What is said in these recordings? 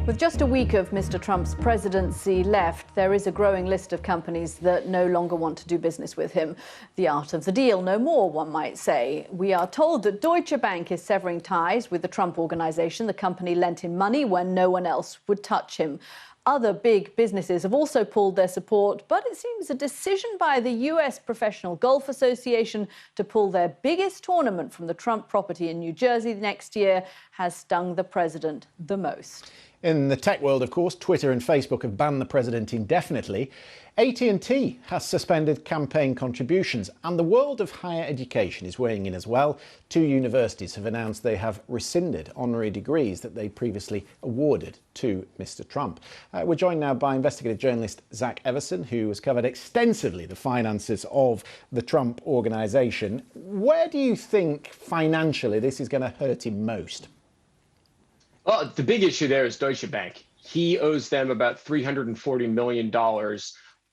With just a week of Mr. Trump's presidency left, there is a growing list of companies that no longer want to do business with him. The art of the deal no more, one might say. We are told that Deutsche Bank is severing ties with the Trump organization. The company lent him money when no one else would touch him. Other big businesses have also pulled their support, but it seems a decision by the US Professional Golf Association to pull their biggest tournament from the Trump property in New Jersey next year has stung the president the most. In the tech world, of course, Twitter and Facebook have banned the president indefinitely. AT&T has suspended campaign contributions, and the world of higher education is weighing in as well. 2 universities have announced they have rescinded honorary degrees that they previously awarded to Mr. Trump. We're joined now by investigative journalist Zach Everson, who has covered extensively the finances of the Trump organisation. Where do you think financially this is going to hurt him most? Well, the big issue there is Deutsche Bank. He owes them about $340 million,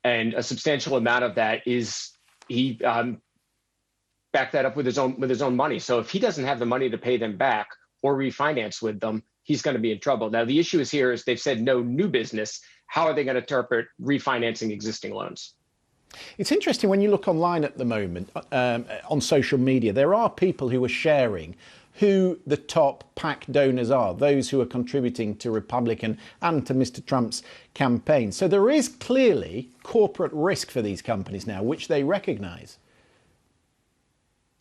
and a substantial amount of that is he backed that up with his own money. So if he doesn't have the money to pay them back or refinance with them, he's going to be in trouble. Now, the issue is they've said no new business. How are they going to interpret refinancing existing loans? It's interesting when you look online at the moment, on social media, there are people who are sharing who the top PAC donors are, those who are contributing to Republican and to Mr. Trump's campaign. So there is clearly corporate risk for these companies now, which they recognise.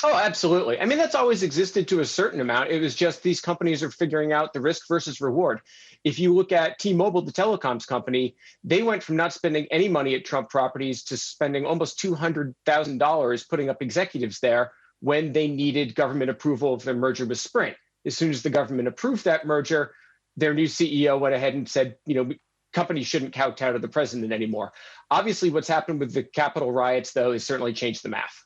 Oh, absolutely. I mean, that's always existed to a certain amount. It was just these companies are figuring out the risk versus reward. If you look at T-Mobile, the telecoms company, they went from not spending any money at Trump properties to spending almost $200,000 putting up executives there when they needed government approval of their merger with Sprint. As soon as the government approved that merger, their new CEO went ahead and said, companies shouldn't kowtow to the president anymore. Obviously, what's happened with the Capitol riots, though, has certainly changed the math.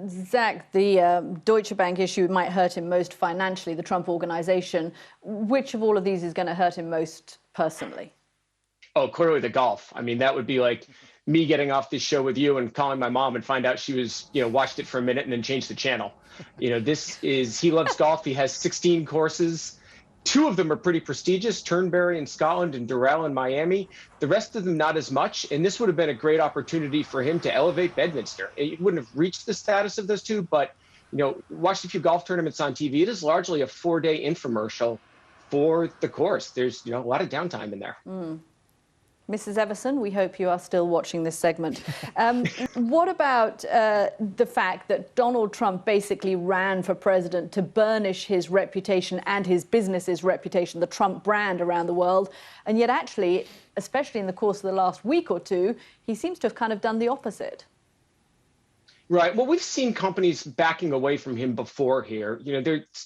Zach, the Deutsche Bank issue might hurt him most financially, the Trump organization. Which of all of these is going to hurt him most personally? Oh, clearly the golf. I mean, that would be like me getting off this show with you and calling my mom and find out she was, watched it for a minute and then changed the channel. He loves golf. He has 16 courses. 2 of them are pretty prestigious, Turnberry in Scotland and Durrell in Miami. The rest of them not as much. And this would have been a great opportunity for him to elevate Bedminster. It wouldn't have reached the status of those 2, but, watched a few golf tournaments on TV. It is largely a 4-day infomercial for the course. There's, a lot of downtime in there. Mrs. Everson, we hope you are still watching this segment. What about the fact that Donald Trump basically ran for president to burnish his reputation and his business's reputation, the Trump brand around the world, and yet actually, especially in the course of the last week or 2, he seems to have kind of done the opposite? Right. Well, we've seen companies backing away from him before here.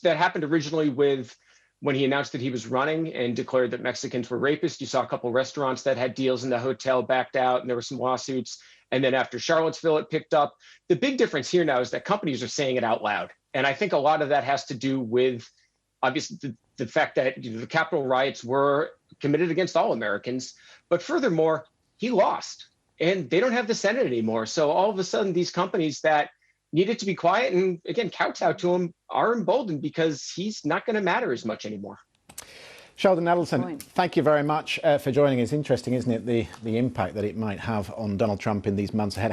That happened originally with when he announced that he was running and declared that Mexicans were rapists. You saw a couple of restaurants that had deals in the hotel backed out, and there were some lawsuits. And then after Charlottesville, it picked up. The big difference here now is that companies are saying it out loud. And I think a lot of that has to do with, obviously, the fact that the Capitol riots were committed against all Americans. But furthermore, he lost, and they don't have the Senate anymore. So all of a sudden, these companies that needed to be quiet and, again, kowtow to him are emboldened because he's not going to matter as much anymore. Sheldon Adelson, thank you very much for joining us. Interesting, isn't it, the impact that it might have on Donald Trump in these months ahead.